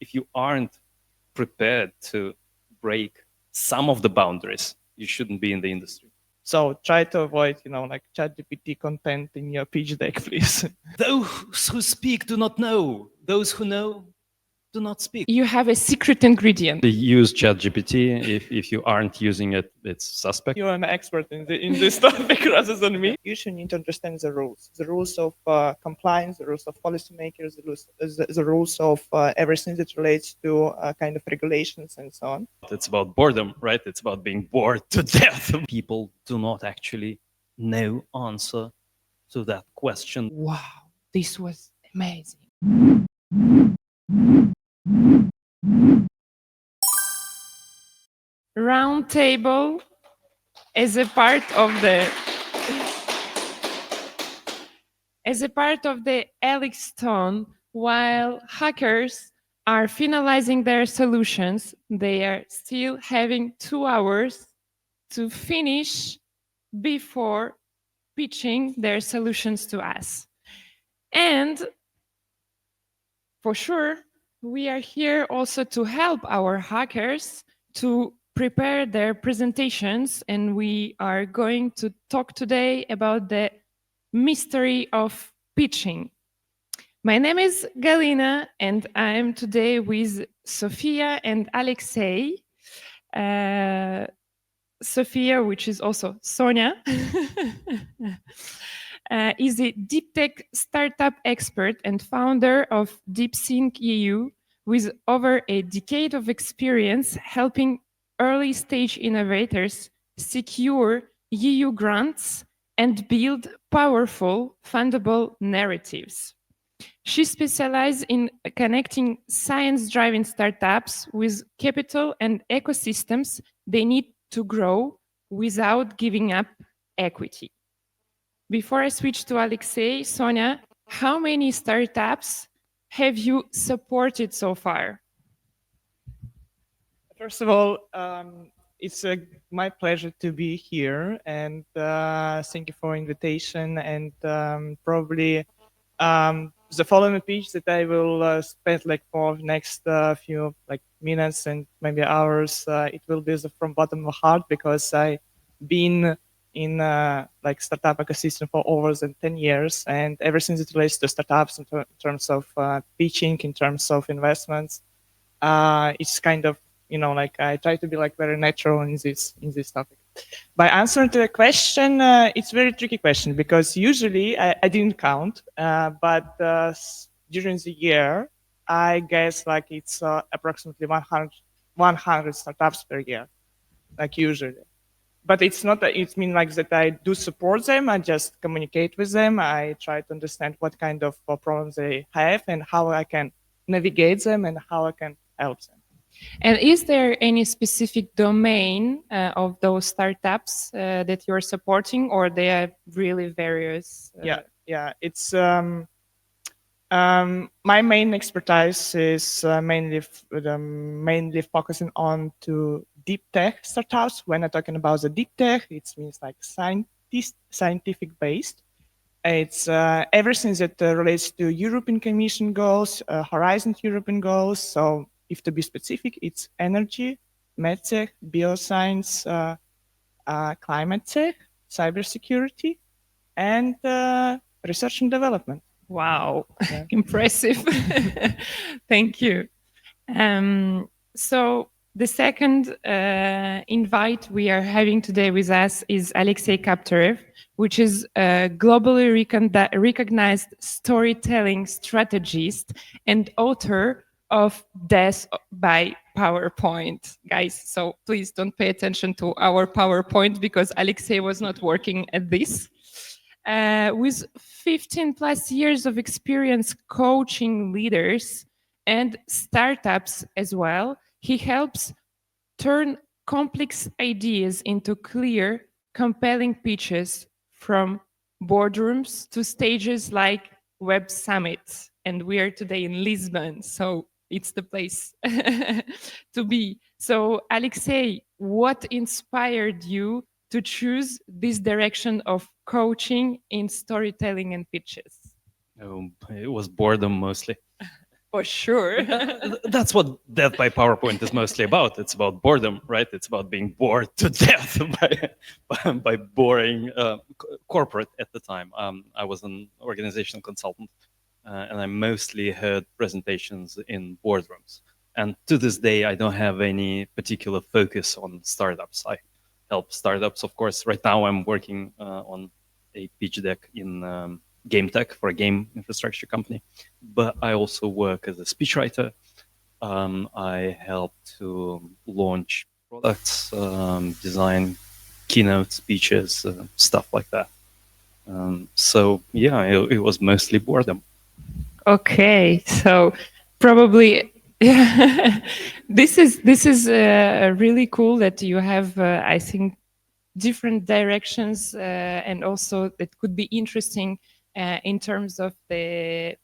if you aren't prepared to break some of the boundaries, you shouldn't be in the industry. So try to avoid, like ChatGPT content in your pitch deck, please. Those who speak do not know. Those who know do not speak. You have a secret ingredient. Use ChatGPT. If you aren't using it, it's suspect. You're an expert in this topic rather than me. You should need to understand the rules of compliance, the rules of policymakers, the rules of everything that relates to kind of regulations and so on. It's about boredom, right? It's about being bored to death. People do not actually know answer to that question. Wow, this was amazing. Round table as a part of the LXTHON, while hackers are finalizing their solutions, they are still having 2 hours to finish before pitching their solutions to us. And for sure, we are here also to help our hackers to prepare their presentations, and we are going to talk today about the mystery of pitching. My name is Galina, and I'm today with Sofia and Aleksei. Sofia, which is also Sonia, is a deep tech startup expert and founder of DeepSync EU, with over a decade of experience helping early stage innovators secure EU grants and build powerful, fundable narratives. She specializes in connecting science-driven startups with capital and ecosystems they need to grow without giving up equity. Before I switch to Aleksei, Sonia, how many startups have you supported so far? First of all, it's my pleasure to be here, and thank you for invitation. And probably the following pitch that I will spend for next few minutes and maybe hours, it will be from bottom of heart, because I've been in startup ecosystem for over than 10 years, and everything that relates to startups in terms of pitching, in terms of investments, it's kind of I try to be very natural in this topic. By answering to the question, it's a very tricky question, because usually I didn't count, but during the year, I guess it's approximately 100 startups per year, usually. But it's not that it means that I do support them. I just communicate with them. I try to understand what kind of problems they have and how I can navigate them and how I can help them. And is there any specific domain of those startups that you're supporting, or they are really various? Yeah. It's my main expertise is mainly focusing on to deep tech startups. When I'm talking about the deep tech, it means scientific based. It's everything that relates to European Commission goals, Horizon European goals. So if to be specific, it's energy, medtech, bioscience, climate tech, cybersecurity, and research and development. Wow, yeah. Impressive. Thank you. So the second invite we are having today with us is Aleksei Kapterev, which is a globally recognized storytelling strategist and author of Death by PowerPoint. Guys, so please don't pay attention to our PowerPoint, because Aleksei was not working at this. With 15 plus years of experience coaching leaders and startups as well, he helps turn complex ideas into clear, compelling pitches, from boardrooms to stages like Web Summit. And we are today in Lisbon, so it's the place to be. So Aleksei, what inspired you to choose this direction of coaching in storytelling and pitches? It was boredom mostly. For sure. That's what Death by PowerPoint is mostly about. It's about boredom, right? It's about being bored to death by boring corporate at the time. I was an organizational consultant, and I mostly heard presentations in boardrooms. And to this day, I don't have any particular focus on startups. I help startups, of course. Right now, I'm working on a pitch deck in game tech for a game infrastructure company, but I also work as a speechwriter. I help to launch products, design keynote speeches, stuff like that. So yeah, it was mostly boredom. Okay, so probably this is really cool that you have, I think, different directions, and also that could be interesting in terms of this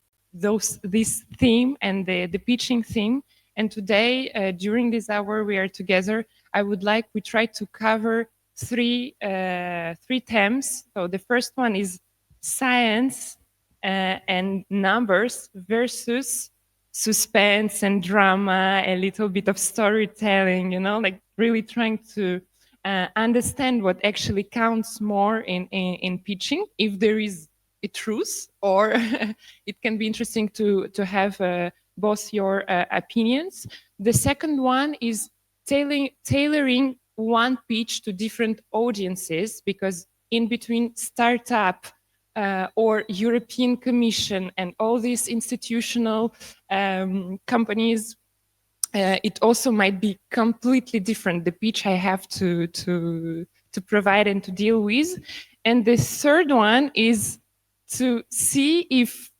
theme and the pitching theme. And today, during this hour we are together, we try to cover three themes. So the first one is science and numbers versus suspense and drama, a little bit of storytelling, like really trying to understand what actually counts more in pitching, if there is a truth, or it can be interesting to have both your opinions. The second one is tailoring one pitch to different audiences, because in between startup or European Commission and all these institutional companies, it also might be completely different, the pitch I have to provide and to deal with. And the third one is to see if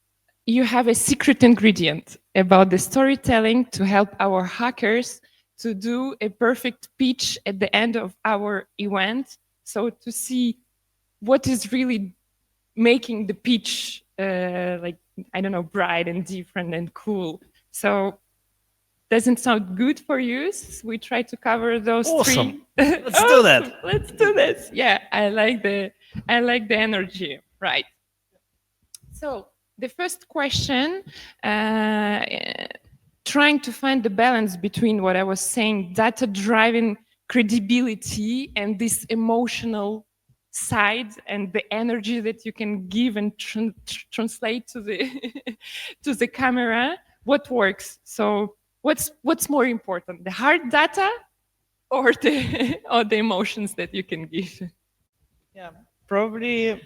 you have a secret ingredient about the storytelling to help our hackers to do a perfect pitch at the end of our event. So to see what is really making the pitch like, I don't know, bright and different and cool. So doesn't sound good for you? We try to cover those Awesome. three. Let's do that. Let's do this. Yeah, I like the energy. Right. So the first question, trying to find the balance between what I was saying, data-driven credibility, and this emotional side and the energy that you can give and translate to the to the camera. What works? So what's more important, the hard data or the emotions that you can give? Yeah, probably,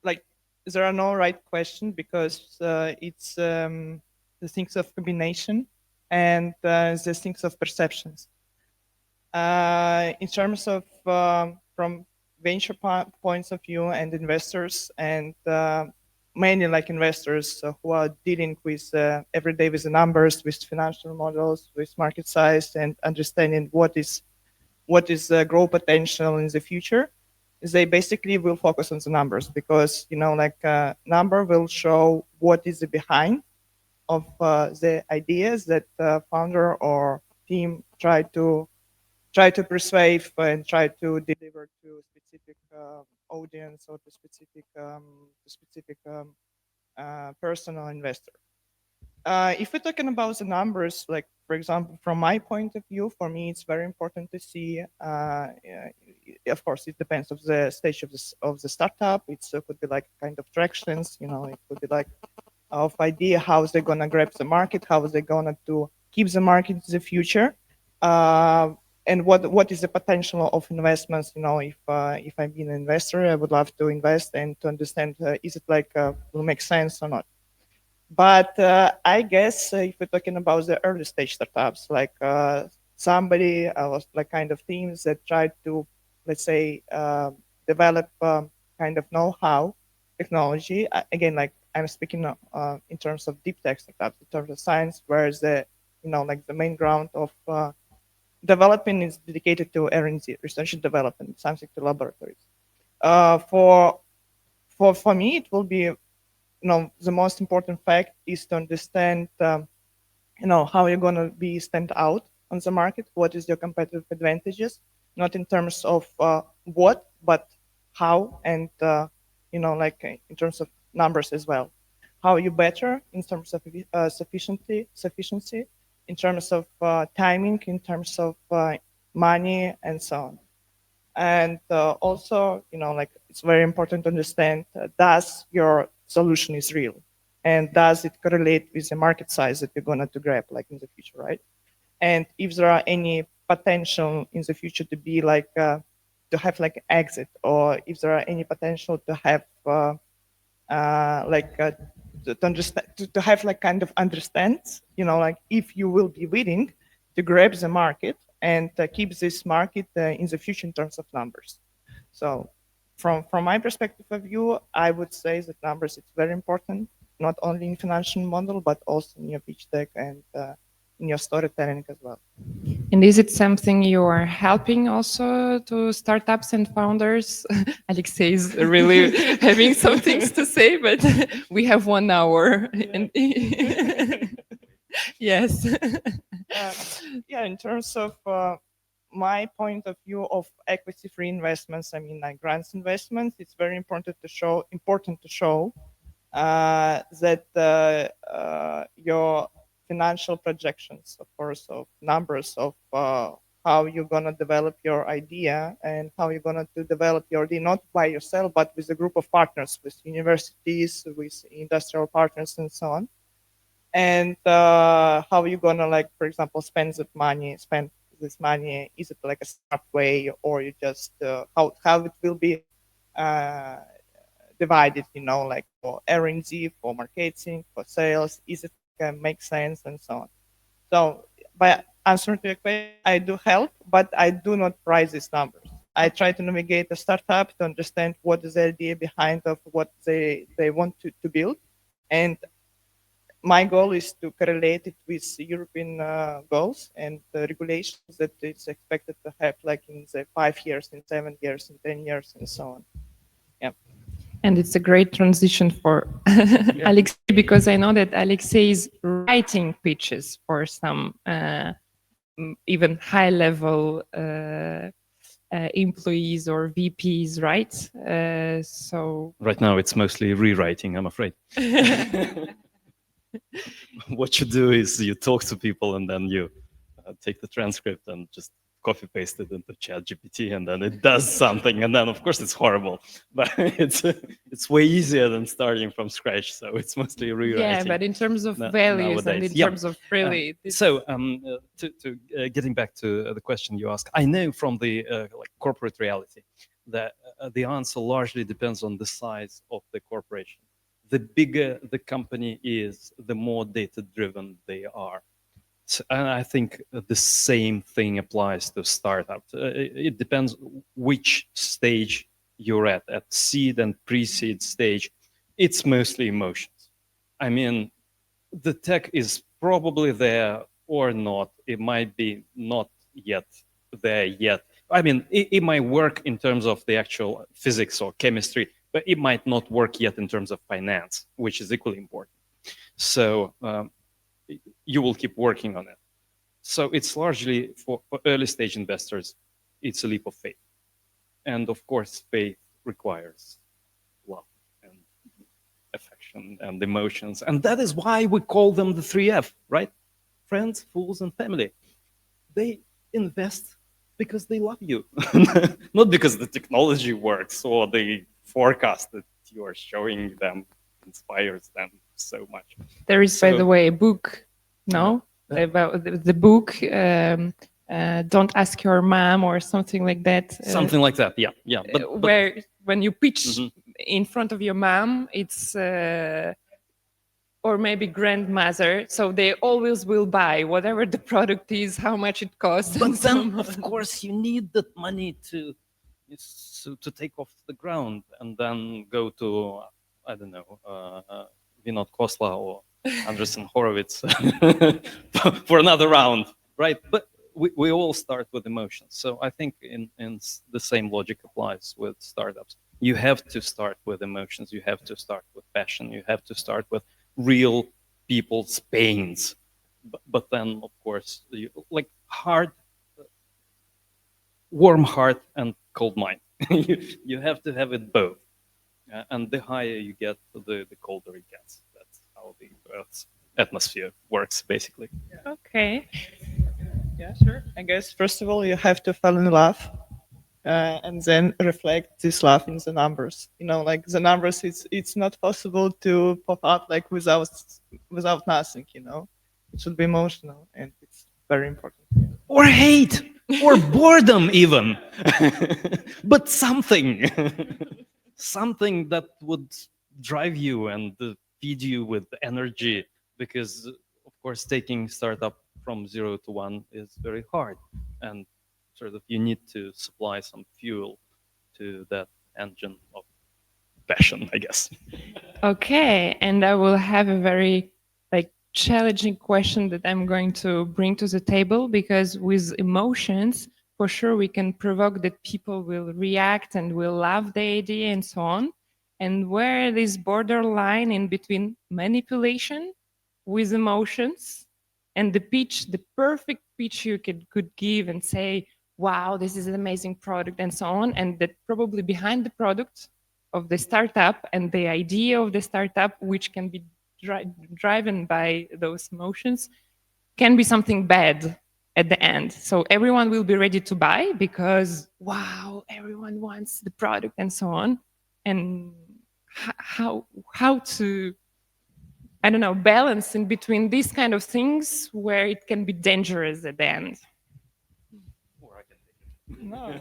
like, there are no right questions, because it's the things of combination and the things of perceptions. In terms of from venture points of view and investors, and mainly like investors who are dealing with every day with the numbers, with financial models, with market size, and understanding what is growth potential in the future, they basically will focus on the numbers, because like number will show what is behind of the ideas that founder or team try to persuade and try to deliver to specific audience, or to specific personal investor. If we're talking about the numbers, like for example, from my point of view, for me, it's very important to see. Of course, it depends of the stage of the startup. It could be like kind of tractions. It could be like of idea how they're gonna grab the market, how they're gonna to keep the market in the future, and what is the potential of investments. If I'm being an investor, I would love to invest and to understand is it like will make sense or not. But I guess if we're talking about the early stage startups, like somebody was like kind of teams that try to, let's say, develop kind of know-how technology. Again, like I'm speaking in terms of deep tech startups, in terms of science, whereas the like the main ground of developing is dedicated to R&D, research and development, something to laboratories. For me, it will be the most important fact is to understand, how you're going to be stand out on the market. What is your competitive advantages? Not in terms of what, but how, and like in terms of numbers as well. how you better in terms of sufficiency, in terms of timing, in terms of money, and so on. And also, like it's very important to understand, does your solution is real, and does it correlate with the market size that you're going to grab, like in the future, right? And if there are any potential in the future to be like to have like exit, or if there are any potential to have to understand, to have like kind of understand, like if you will be willing to grab the market and keep this market in the future in terms of numbers. So from my perspective of view, I would say that numbers, it's very important, not only in financial model, but also in your pitch deck and in your storytelling as well. And is it something you are helping also to startups and founders? Aleksei is really having some things to say, but we have 1 hour. And yes. Yeah, in terms of my point of view of equity-free investments, I mean like grants investments, it's very important to show that your financial projections, of course, of numbers of how you're gonna develop your idea and how you're gonna develop your idea, not by yourself, but with a group of partners, with universities, with industrial partners, and so on. And how you're gonna, like, for example, spend this money? Is it like a smart way, or you just how it will be divided? Like for R&D, for marketing, for sales. Is it make sense, and so on? So by answering to your question, I do help, but I do not price these numbers. I try to navigate a startup to understand what is the idea behind of what they want to build, and my goal is to correlate it with European goals and the regulations that it's expected to have, like in the 5 years, in 7 years, in 10 years, and so on. Yeah. And it's a great transition for Aleksei, because I know that Aleksei is writing pitches for some even high-level employees or VPs, right? So right now it's mostly rewriting, I'm afraid. What you do is you talk to people and then you take the transcript and just copy paste it into ChatGPT, and then it does something, and then of course it's horrible, but it's way easier than starting from scratch. So it's mostly rewriting. Yeah, but in terms of values nowadays. and in terms of really. Getting back to the question you asked, I know from the like corporate reality that the answer largely depends on the size of the corporation. The bigger the company is, the more data-driven they are. So, and I think the same thing applies to startups. It depends which stage you're at seed and pre-seed stage. It's mostly emotions. I mean, the tech is probably there or not. It might be not yet there yet. I mean, it might work in terms of the actual physics or chemistry, but it might not work yet in terms of finance, which is equally important. So you will keep working on it. So it's largely for early stage investors, it's a leap of faith. And of course, faith requires love and affection and emotions. And that is why we call them the 3F, right? Friends, fools, and family. They invest because they love you, not because the technology works or the forecast that you are showing them inspires them so much. There is, by the way, a book, about the book, Don't Ask Your Mom, or something like that. Something like that, yeah. But where when you pitch in front of your mom, it's or maybe grandmother, so they always will buy whatever the product is, how much it costs. But then, of course, you need that money to take off the ground and then go to, I don't know, Vinod Khosla or Andreessen Horowitz for another round, right? But we all start with emotions. So I think in the same logic applies with startups. You have to start with emotions. You have to start with passion. You have to start with real people's pains. But then, of course, like warm heart and cold mind. You have to have it both. And the higher you get, the colder it gets. That's how the Earth's atmosphere works, basically. Okay. Yeah, sure. I guess first of all you have to fall in love, and then reflect this love in the numbers. Like the numbers, it's not possible to pop up like without nothing. It should be emotional, and it's very important. Or hate, or boredom even. But something. Something that would drive you and feed you with energy, because of course taking startup from 0 to 1 is very hard, and sort of you need to supply some fuel to that engine of passion, I guess. Okay, and I will have a very challenging question that I'm going to bring to the table, because with emotions, for sure we can provoke that people will react and will love the idea and so on. And where this borderline in between manipulation with emotions and the pitch, the perfect pitch you could give and say, wow, this is an amazing product and so on, and that probably behind the product of the startup and the idea of the startup, which can be driven by those emotions, can be something bad at the end. So everyone will be ready to buy because, wow, everyone wants the product and so on. And how to, I don't know, balance in between these kind of things where it can be dangerous at the end. No,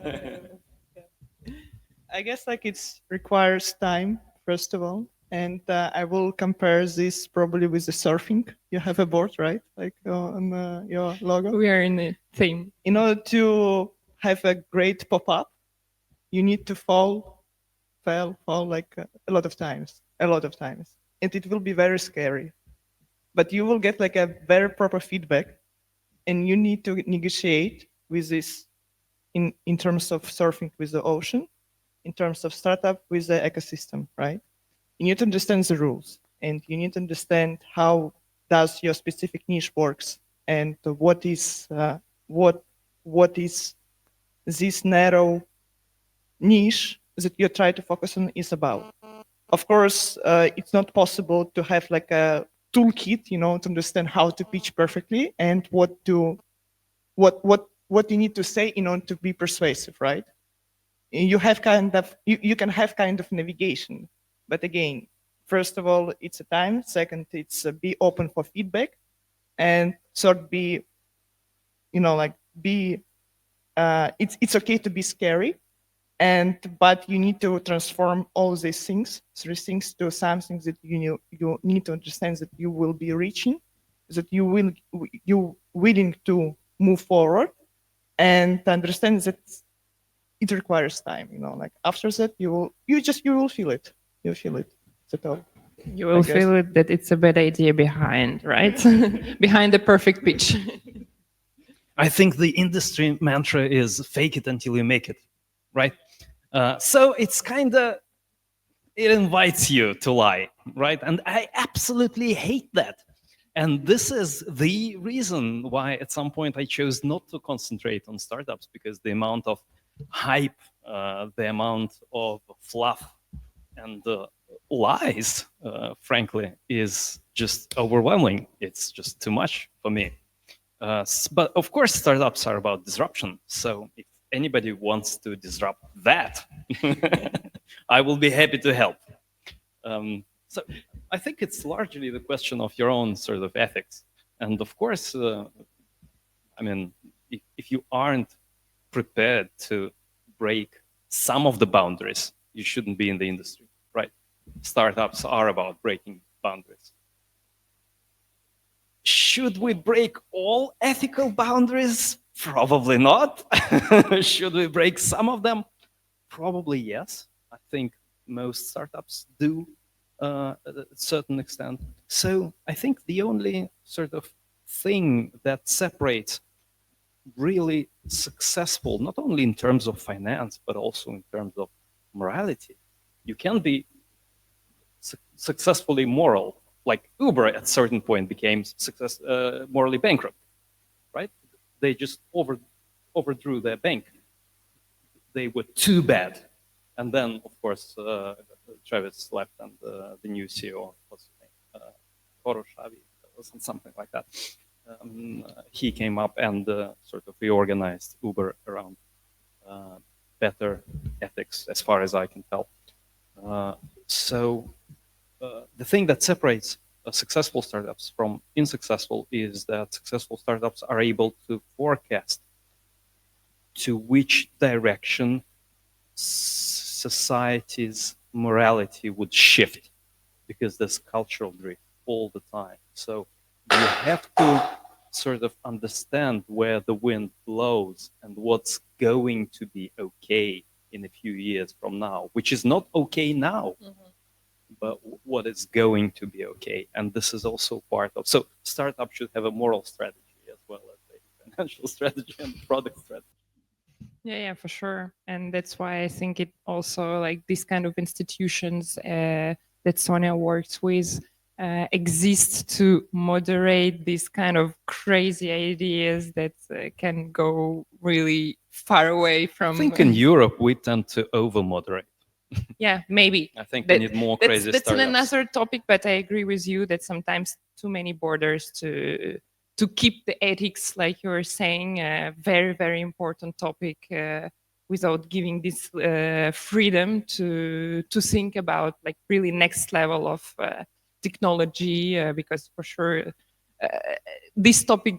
I guess like it requires time, first of all. And I will compare this probably with the surfing. You have a board, right? Like on your logo. We are in the theme. In order to have a great pop-up, you need to fall like a lot of times. And it will be very scary. But you will get like a very proper feedback, and you need to negotiate with this in terms of surfing with the ocean, in terms of startup with the ecosystem, right? You need to understand the rules, and you need to understand how does your specific niche works, and what is this narrow niche that you try to focus on is about. Of course, it's not possible to have like a toolkit, to understand how to pitch perfectly and what you need to say in order to be persuasive, right? You have you can have kind of navigation, but again, first of all, it's a time. Second, it's be open for feedback, and third, it's okay to be scary, but you need to transform all these things, three things, to something that you need to understand that you will be reaching, that you willing to move forward, and understand that it requires time. Like after that, you will feel it. You'll feel it. That's all. You will feel it that it's a bad idea behind, right? Behind the perfect pitch. I think the industry mantra is fake it until you make it, right? So it's it invites you to lie, right? And I absolutely hate that. And this is the reason why at some point I chose not to concentrate on startups, because the amount of hype, the amount of fluff and lies, frankly, is just overwhelming. It's just too much for me. But of course, startups are about disruption. So if anybody wants to disrupt that, I will be happy to help. So I think it's largely the question of your own sort of ethics. And of course, I mean, if you aren't prepared to break some of the boundaries, you shouldn't be in the industry, right? Startups are about breaking boundaries. Should we break all ethical boundaries? Probably not. Should we break some of them? Probably yes. I think most startups do at a certain extent. So I think the only sort of thing that separates really successful, not only in terms of finance, but also in terms of morality. You can be successfully moral, like Uber at a certain point became morally bankrupt, right? They just overdrew their bank. They were too bad. And then, of course, Travis left and the new CEO was Poroshavi, something like that. He came up and sort of reorganized Uber around better ethics, as far as I can tell. So the thing that separates successful startups from unsuccessful is that successful startups are able to forecast to which direction society's morality would shift, because there's cultural drift all the time. So you have to sort of understand where the wind blows and what's going to be okay in a few years from now, which is not okay now, but what is going to be okay. And this is also part of, so startup should have a moral strategy as well as a financial strategy and product strategy. Yeah, for sure. And that's why I think it also, like, these kind of institutions that Sonia works with exist to moderate these kind of crazy ideas that can go really far away from. I think in Europe we tend to over-moderate. Yeah, maybe. I think we need more crazy that's startups. another topic, but I agree with you that sometimes too many borders to keep the ethics, like you were saying, a very, very important topic, without giving this freedom to think about, like, really next level of technology, because for sure this topic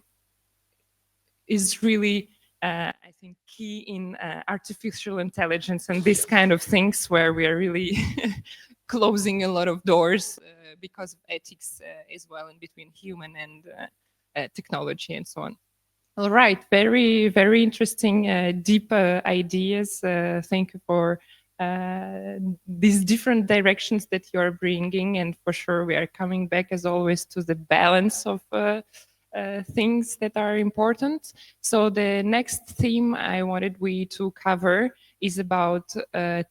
is really I think key in artificial intelligence and this kind of things, where we are really closing a lot of doors because of ethics as well, in between human and technology and so on. All right, very, very interesting, deep ideas. Thank you for these different directions that you are bringing, and for sure we are coming back as always to the balance of things that are important. So the next theme I wanted we to cover is about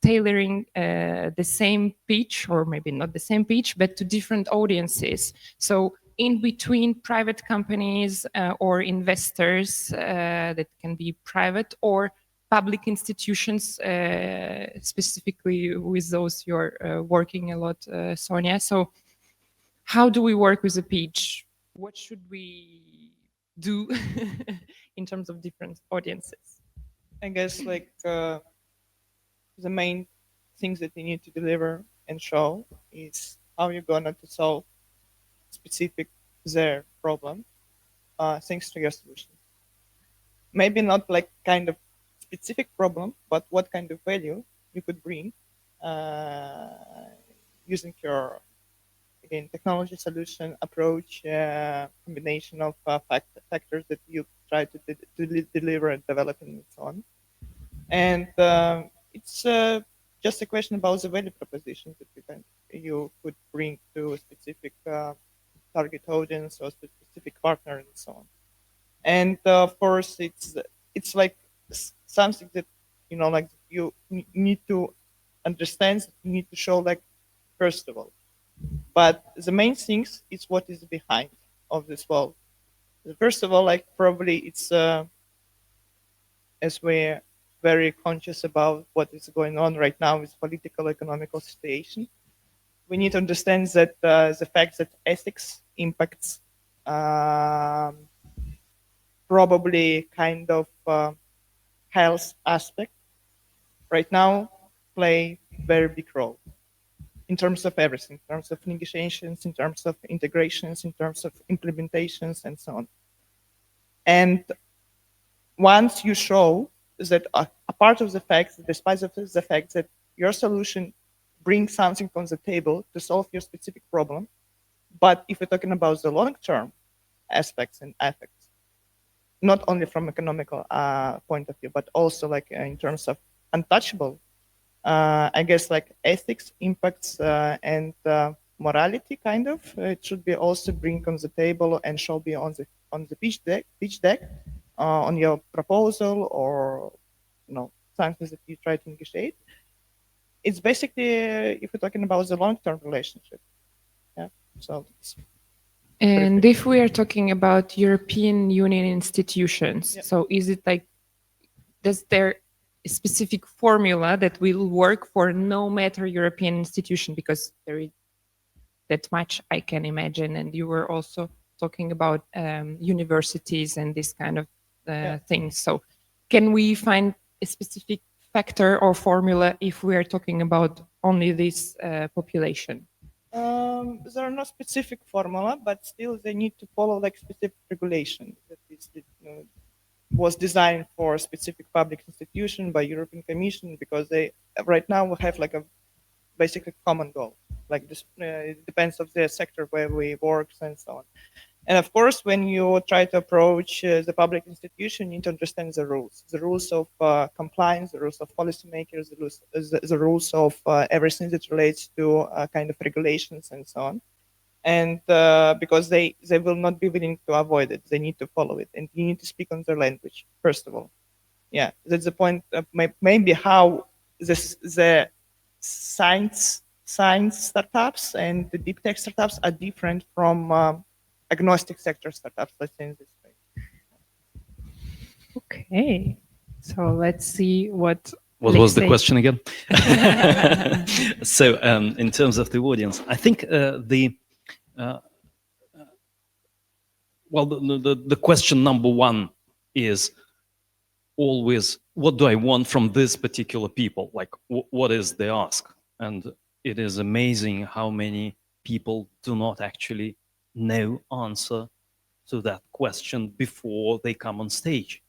tailoring the same pitch, or maybe not the same pitch, but to different audiences. So in between private companies or investors that can be private or public institutions, specifically with those you're working a lot, Sonia. So how do we work with a pitch? What should we do in terms of different audiences? I guess like the main things that you need to deliver and show is how you're gonna to solve specific their problem thanks to your solution. Maybe not like kind of specific problem, but what kind of value you could bring using your, again, technology solution approach, combination of factors that you try to deliver and develop and so on. And it's just a question about the value proposition that you could bring to a specific target audience or specific partner and so on. And of course, it's like something that, you know, like you need to understand, you need to show, like, first of all. But the main things is what is behind of this wall. First of all, like, probably it's as we're very conscious about what is going on right now with political economical situation, we need to understand that the fact that ethics impacts probably kind of health aspect right now play very big role in terms of everything, in terms of negotiations, in terms of integrations, in terms of implementations, and so on. And once you show that a part of the fact, despite the fact that your solution brings something on the table to solve your specific problem, but if we're talking about the long-term aspects and effects, not only from economical point of view, but also like in terms of untouchable, I guess like ethics impacts and morality kind of, it should be also bring on the table and should be on the pitch deck on your proposal, or, you know, something that you try to negotiate. It's basically if we're talking about the long-term relationship. Yeah. So. And if we are talking about European Union institutions, so is it like, does there a specific formula that will work for no matter European institution? Because there is that much, I can imagine. And you were also talking about universities and this kind of things. So can we find a specific factor or formula if we are talking about only this population? There are no specific formula, but still they need to follow like specific regulation that is, was designed for a specific public institution by European Commission, because they right now we have like a basically common goal. Like this, it depends of the sector where we work and so on. And of course, when you try to approach the public institution, you need to understand the rules of compliance, the rules of policymakers, the rules of everything that relates to kind of regulations and so on. And because they will not be willing to avoid it, they need to follow it, and you need to speak on their language first of all. Yeah, that's the point. Maybe how the science startups and the deep tech startups are different from agnostic sector startups, let's say in this way. Okay, so let's see what was the question again? So in terms of the audience, I think the question number one is always, what do I want from this particular people? Like, what is the ask? And it is amazing how many people do not actually know answer to that question before they come on stage.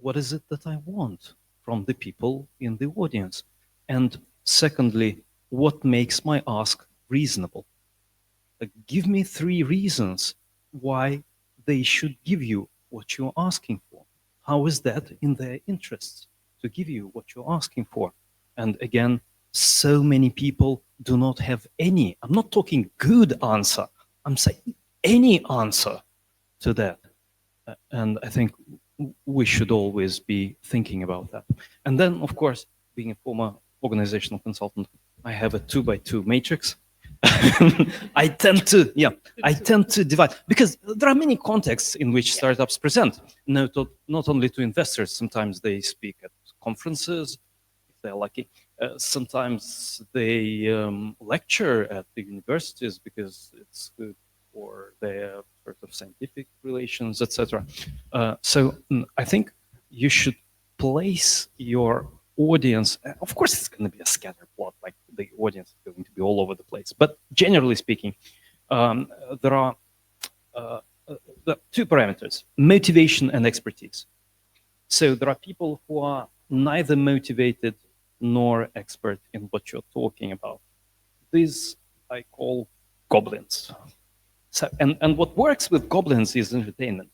What is it that I want from the people in the audience? And secondly, what makes my ask reasonable? Like, give me 3 reasons why they should give you what you're asking for. How is that in their interests to give you what you're asking for? And again, so many people do not have any, I'm not talking good answer, I'm saying any answer to that. And I think we should always be thinking about that. And then, of course, being a former organizational consultant, I have a 2x2 matrix. I tend to divide, because there are many contexts in which startups present, not only to investors. Sometimes they speak at conferences, if they're lucky. Sometimes they lecture at the universities because it's good for their sort of scientific relations, etc. So I think you should place your audience. Of course, it's going to be a scatter plot, like the audience is going to be all over the place. But generally speaking, there are the 2 parameters: motivation and expertise. So there are people who are neither motivated nor expert in what you're talking about. These I call goblins. So, and what works with goblins is entertainment.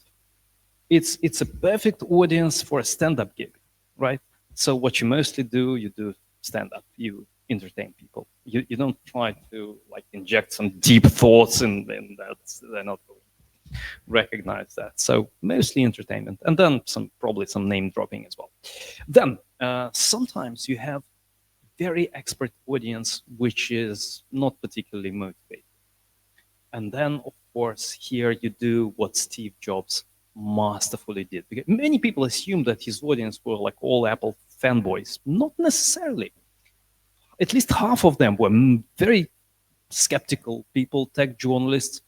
It's a perfect audience for a stand-up gig, right? So what you mostly do, you do stand-up, you entertain people. You don't try to like inject some deep thoughts in that. They're not going to recognize that. So mostly entertainment, and then probably some name dropping as well. Then sometimes you have very expert audience which is not particularly motivated. And then, of course, here you do what Steve Jobs masterfully did. Because many people assume that his audience were like all Apple fanboys. Not necessarily. At least half of them were very skeptical people, tech journalists,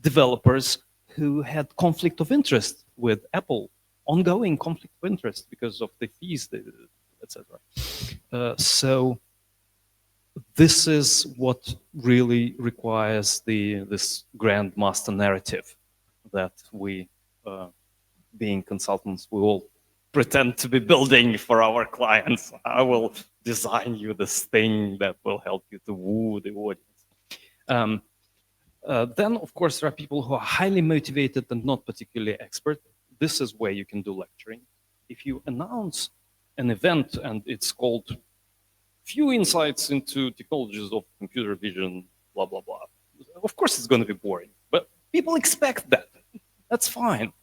developers who had conflict of interest with Apple, ongoing conflict of interest because of the fees, etc. So this is what really requires this grand master narrative that we, being consultants, we all pretend to be building for our clients. I will design you this thing that will help you to woo the audience. Then, of course, there are people who are highly motivated and not particularly expert. This is where you can do lecturing. If you announce an event and it's called "Few Insights into Technologies of Computer Vision," blah, blah, blah. Of course, it's going to be boring, but people expect that. That's fine.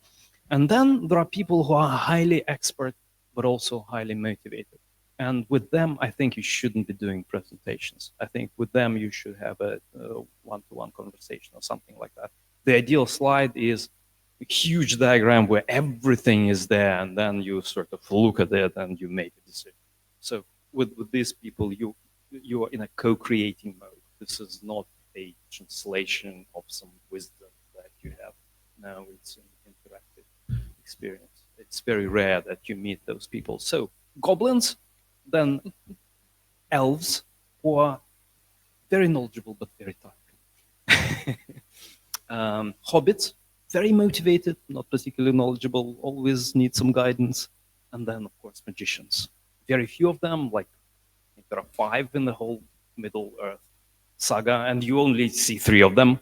And then there are people who are highly expert, but also highly motivated. And with them, I think you shouldn't be doing presentations. I think with them, you should have a one-to-one conversation or something like that. The ideal slide is a huge diagram where everything is there, and then you sort of look at it and you make a decision. So with these people, you are in a co-creating mode. This is not a translation of some wisdom that you have. No, it's an interactive experience. It's very rare that you meet those people. So goblins, then elves, who are very knowledgeable but very tired. Hobbits, very motivated, not particularly knowledgeable, always need some guidance. And then, of course, magicians. Very few of them, like there are 5 in the whole Middle Earth saga, and you only see 3 of them.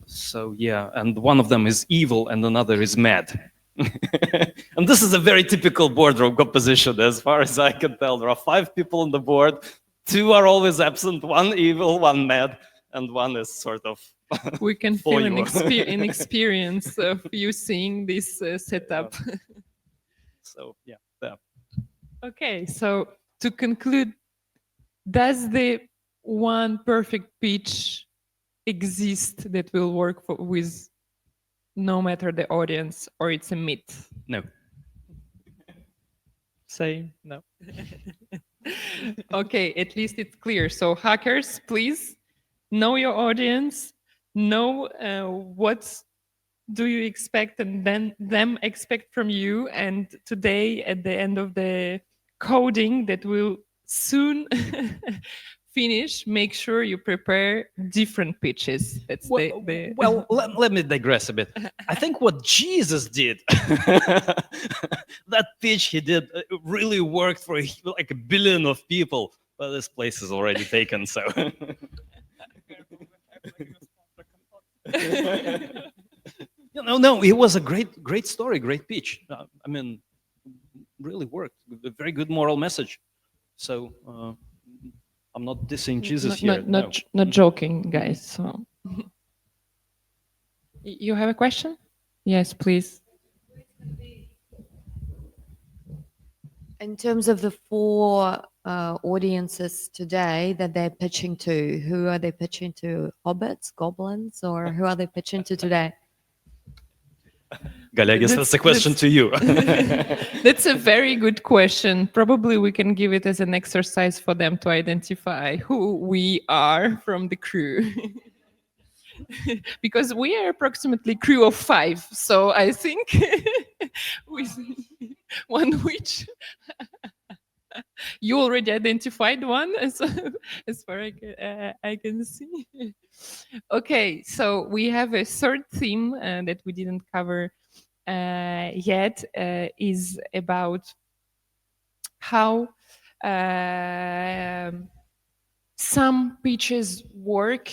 So yeah, and one of them is evil and another is mad. And this is a very typical boardroom composition, as far as I can tell. There are 5 people on the board, 2 are always absent, 1 evil, 1 mad, and 1 is sort of We can for feel you. an experience of you seeing this setup. So yeah, yeah. Okay, so to conclude, does the one perfect pitch exist that will work with no matter the audience, or it's a myth? No. Say no. Okay, at least it's clear. So hackers, please know your audience, know what do you expect and then them expect from you. And today, at the end of the coding that will soon finish, make sure you prepare different pitches. That's the Well, let me digress a bit. I think what Jesus did, that pitch he did, really worked for like 1 billion of people. But this place is already taken, so. No, it was a great story, great pitch. I mean, really worked. A very good moral message. So I'm not dissing Jesus here. not joking, guys. So you have a question? Yes, please. In terms of the 4 audiences today that they're pitching to, who are they pitching to? Hobbits, goblins, or who are they pitching to today? Gali, I guess that's a question to you. That's a very good question. Probably we can give it as an exercise for them to identify who we are from the crew. Because we are approximately crew of 5. So I think with one which you already identified one as far as I can see. Okay, so we have a third theme that we didn't cover yet, is about how some pitches work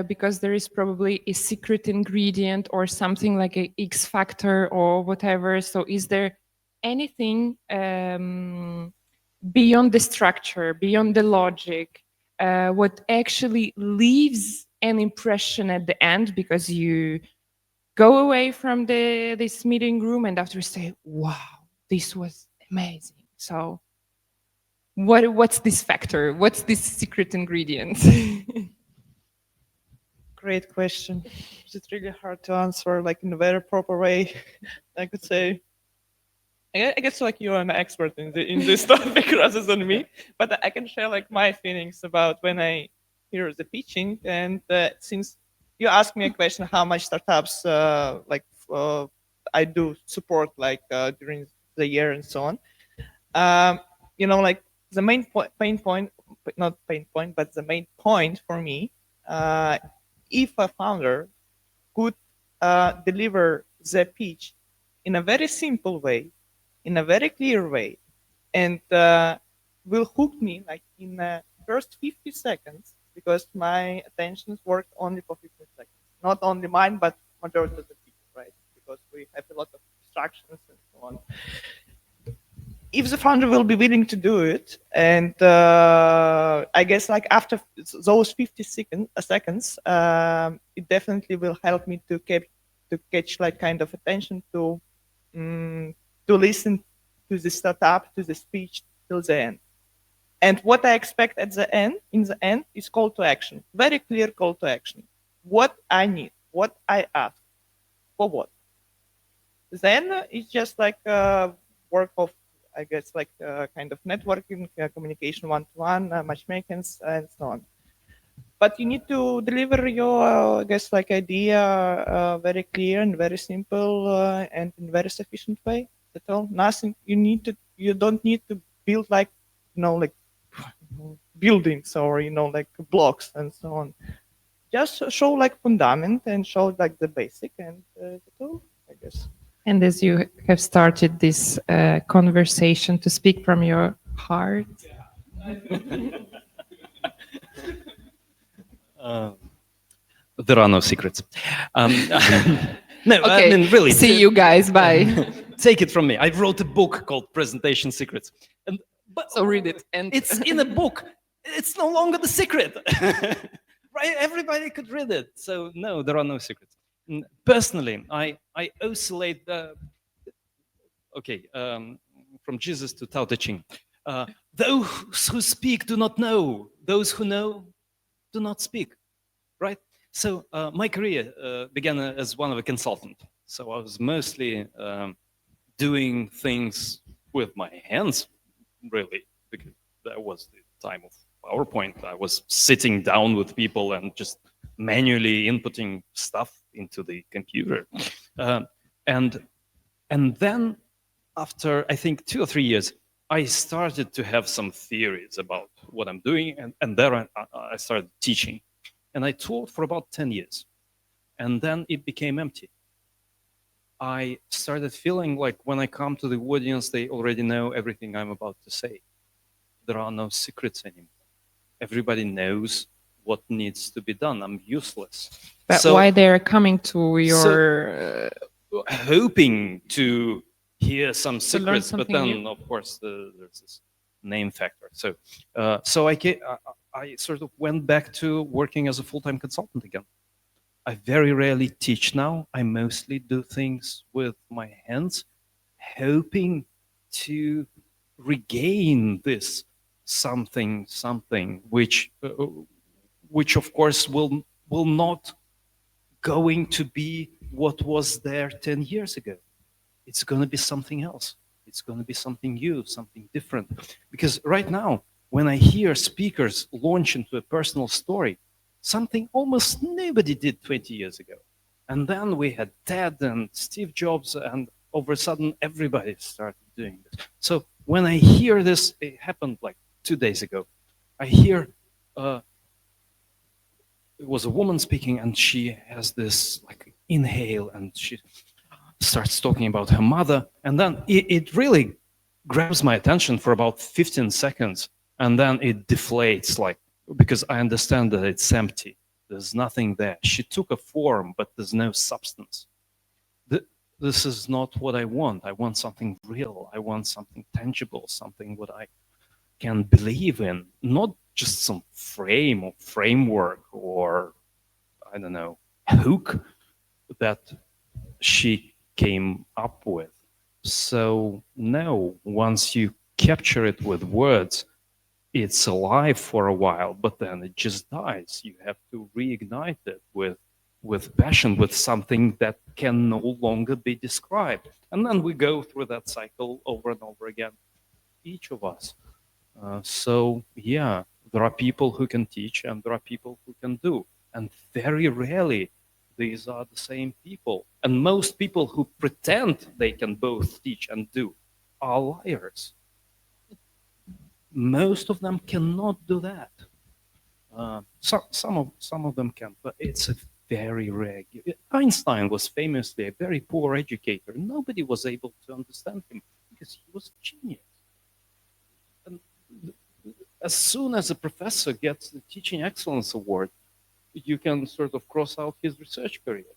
because there is probably a secret ingredient or something like a X factor or whatever. So is there anything beyond the structure, beyond the logic, what actually leaves an impression at the end, because you go away from this meeting room and after you say, wow, this was amazing. So what's this factor? What's this secret ingredient? Great question. It's really hard to answer like in a very proper way. I could say, I guess like you're an expert in this topic rather than me, but I can share like my feelings about when I hear the pitching. And since you asked me a question, how much startups I do support like during the year and so on, like the main pain point, not pain point, but the main point for me, if a founder could deliver the pitch in a very simple way, in a very clear way, and will hook me like in the first 50 seconds, because my attentions worked only for 50 seconds. Not only mine, but majority of the people, right? Because we have a lot of distractions and so on. If the founder will be willing to do it, and I guess like after those 50 seconds, it definitely will help me to catch like kind of attention to listen to the startup, to the speech till the end. And what I expect in the end, is call to action. Very clear call to action. What I need, what I ask, for what. Then it's just like work of, I guess, like kind of networking, communication one-to-one, matchmakings, and so on. but you need to deliver your, I guess, like idea very clear and very simple and in very sufficient way. That's all. Nothing. You don't need to build like, like buildings or like blocks and so on. Just show like fundament and show like the basic and that's all, I guess. And as you have started this conversation to speak from your heart. There are no secrets. No, Okay. I mean, really. See you guys. Bye. Take it from me. I wrote a book called Presentation Secrets. But So read it. And it's in a book. It's no longer the secret. Right? Everybody could read it. So no, there are no secrets. Personally, I oscillate from Jesus to Tao Te Ching. Those who speak do not know. Those who know do not speak. Right? So my career began as one of a consultant. So I was mostly doing things with my hands, really, because that was the time of PowerPoint. I was sitting down with people and just manually inputting stuff into the computer. And then after, I think, 2 or 3 years, I started to have some theories about what I'm doing. And there I started teaching. And I taught for about 10 years. And then it became empty. I started feeling like when I come to the audience, they already know everything I'm about to say. There are no secrets anymore. Everybody knows what needs to be done. I'm useless. But So- why they're coming to your... hoping to hear some learn secrets, but something then, new? of course, there's this name factor. So, I sort of went back to working as a full-time consultant again. I very rarely teach now. I mostly do things with my hands, hoping to regain this something, which of course will not going to be what was there 10 years ago. It's going to be something else. It's going to be something new, something different. Because right now, when I hear speakers launch into a personal story, something almost nobody did 20 years ago. And then we had Ted and Steve Jobs, and over a sudden, everybody started doing this. So when I hear this, it happened like 2 days ago. I hear it was a woman speaking, and she has this like inhale, and she starts talking about her mother, and then it really grabs my attention for about 15 seconds, and then it deflates, like, because I understand that it's empty. There's nothing there. She took a form, but there's no substance. This is not what I want. I want something real. I want something tangible, something what I can believe in, not just some frame or framework or, I don't know, hook that she came up with. So no, once you capture it with words, it's alive for a while, but then it just dies. You have to reignite it with passion, with something that can no longer be described. And then we go through that cycle over and over again, each of us. So yeah, there are people who can teach and there are people who can do. And very rarely these are the same people. And most people who pretend they can both teach and do are liars. Most of them cannot do that. Some of them can, but it's a very rare. Einstein was famously a very poor educator. Nobody was able to understand him because he was a genius. And as soon as a professor gets the Teaching Excellence Award, you can sort of cross out his research career.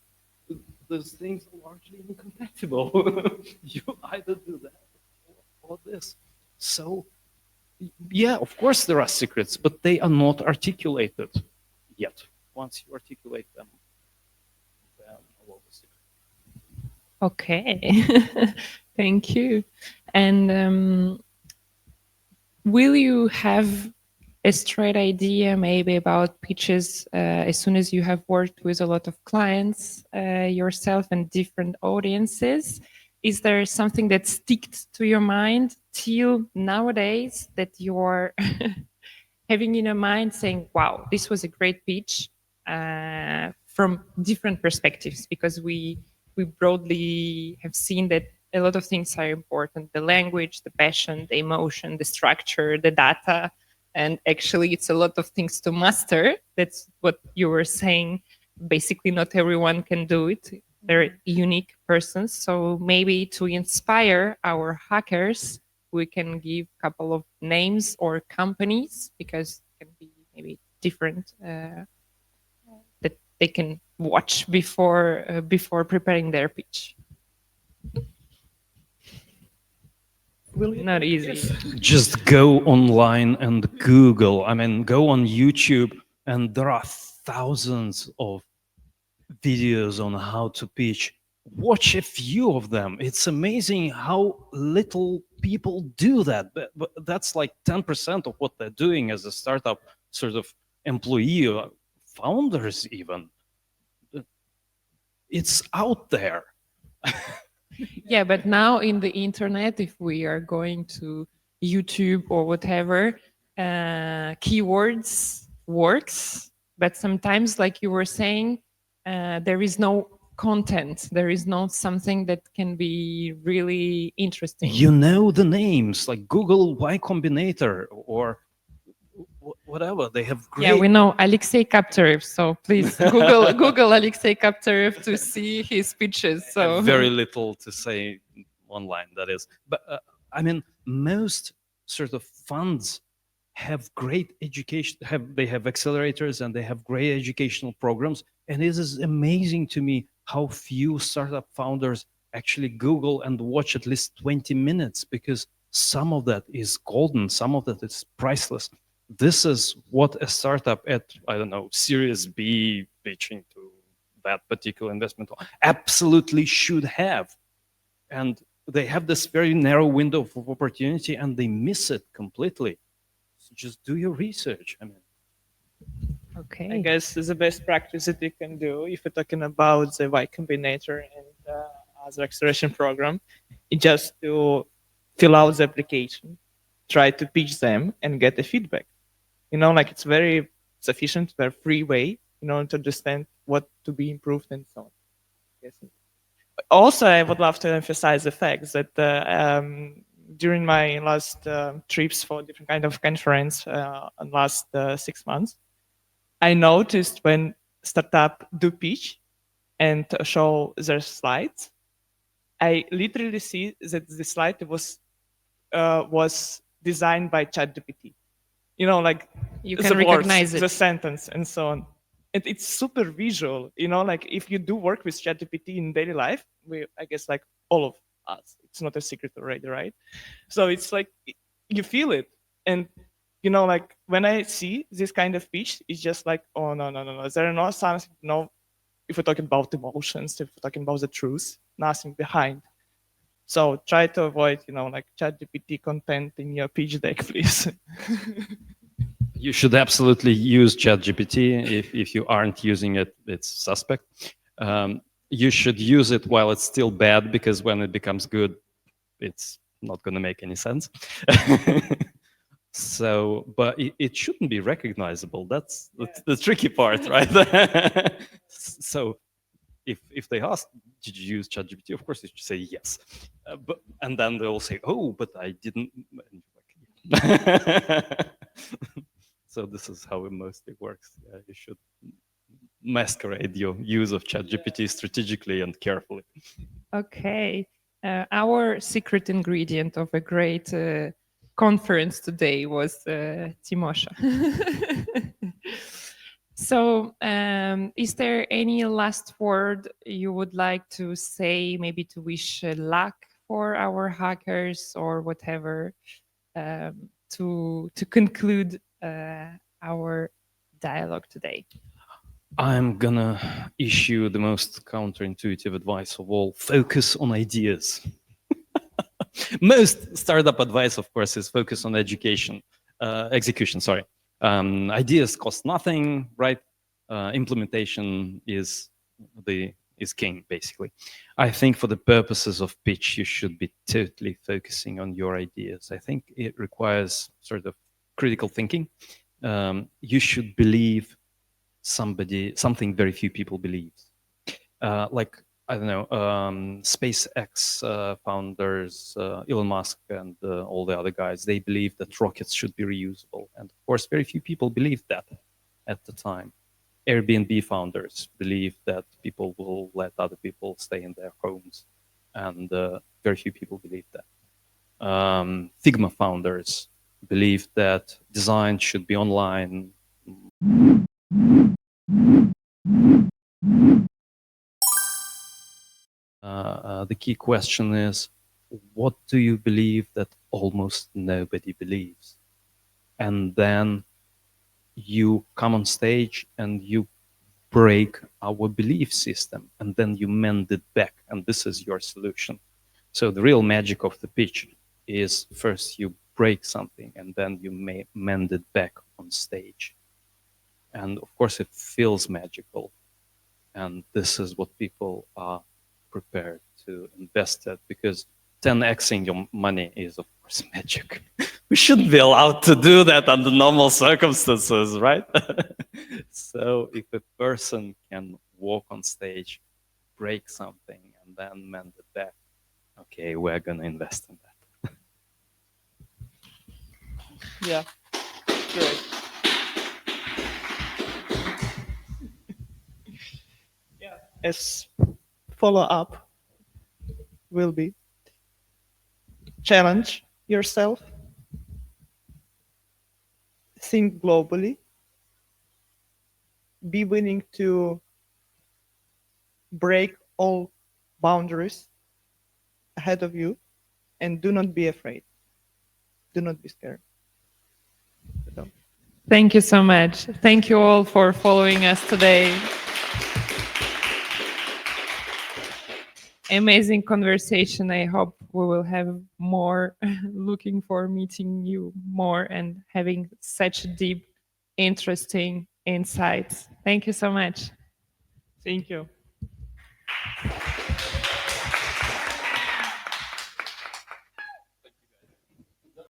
Those things are largely incompatible. You either do that or this. So, yeah, of course there are secrets, but they are not articulated yet. Once you articulate them, then all the secrets. Okay, thank you. And will you have a straight idea maybe about pitches as soon as you have worked with a lot of clients yourself and different audiences? Is there something that sticks to your mind till nowadays that you're having in your mind saying, wow, this was a great pitch from different perspectives, because we broadly have seen that a lot of things are important: the language, the passion, the emotion, the structure, the data. And actually, it's a lot of things to master. That's what you were saying. Basically, not everyone can do it. They're unique persons. So maybe to inspire our hackers, we can give a couple of names or companies, because it can be maybe different, that they can watch before preparing their pitch. Not easy. Just go online and Google. I mean, go on YouTube, and there are thousands of videos on how to pitch. Watch a few of them. It's amazing how little people do that. But that's like 10% of what they're doing as a startup sort of employee or founders even. It's out there. Yeah, but now in the internet, if we are going to YouTube or whatever, keywords works, but sometimes, like you were saying, there is no content. There is not something that can be really interesting. You know the names, like Google Y Combinator or whatever. They have great... Yeah, we know Aleksei Kapterev, so please Google Aleksei Kapterev to see his pitches. So very little to say online, that is. But I mean, most sort of funds have great education, they have accelerators and they have great educational programs. And it is amazing to me how few startup founders actually Google and watch at least 20 minutes, because some of that is golden, some of that is priceless. This is what a startup at, I don't know, Series B pitching to that particular investment absolutely should have. And they have this very narrow window of opportunity and they miss it completely. So just do your research. I mean, okay. I guess the best practice that you can do if you're talking about the Y Combinator and other acceleration program is just to fill out the application, try to pitch them and get the feedback. You know, like it's very sufficient, very free way, you know, to understand what to be improved and so on. Yes. Also, I would love to emphasize the fact that during my last trips for different kind of conference in last 6 months, I noticed when startup do pitch and show their slides, I literally see that the slide was designed by ChatGPT. You know, like you can recognize it, the sentence and so on. It's super visual, you know, like if you do work with ChatGPT in daily life, I guess like all of us, it's not a secret already, right? So it's like, you feel it. And, you know, like when I see this kind of pitch, it's just like, oh, no. There are no something, no, if we're talking about emotions, if we're talking about the truth, nothing behind. So try to avoid, you know, like ChatGPT content in your pitch deck, please. You should absolutely use ChatGPT. If you aren't using it, it's suspect. You should use it while it's still bad, because when it becomes good, it's not going to make any sense. So, but it shouldn't be recognizable. That's the tricky part, right? So if they ask, did you use ChatGPT? Of course, you should say yes. And then they'll say, oh, but I didn't. So this is how it mostly works. You should masquerade your use of ChatGPT strategically and carefully. Okay. Our secret ingredient of a great conference today was Timosha. So is there any last word you would like to say, maybe to wish luck for our hackers or whatever, to conclude our dialogue today? I'm gonna issue the most counterintuitive advice of all: focus on ideas. Most startup advice, of course, is focus on execution. Sorry, ideas cost nothing, right? Implementation is king, basically. I think for the purposes of pitch, you should be totally focusing on your ideas. I think it requires sort of critical thinking. you should believe something very few people believe. Like, I don't know, SpaceX founders, Elon Musk and all the other guys, they believe that rockets should be reusable. And of course, very few people believed that at the time. Airbnb founders believe that people will let other people stay in their homes. And very few people believe that. Figma founders believe that design should be online. The key question is, what do you believe that almost nobody believes? And then you come on stage and you break our belief system, and then you mend it back, and this is your solution. So the real magic of the pitch is first you break something, and then you may mend it back on stage. And of course it feels magical, and this is what people are prepared to invest at, because 10xing your money is of course magic. We shouldn't be allowed to do that under normal circumstances, right? So if a person can walk on stage, break something, and then mend it back, okay, we're gonna invest in that. Yeah, great. Yeah. As follow-up will be challenge yourself, think globally, be willing to break all boundaries ahead of you, and do not be afraid. Do not be scared. Thank you so much. Thank you all for following us today. Amazing conversation. I hope we will have more. Looking for meeting you more and having such deep, interesting insights. Thank you so much. Thank you.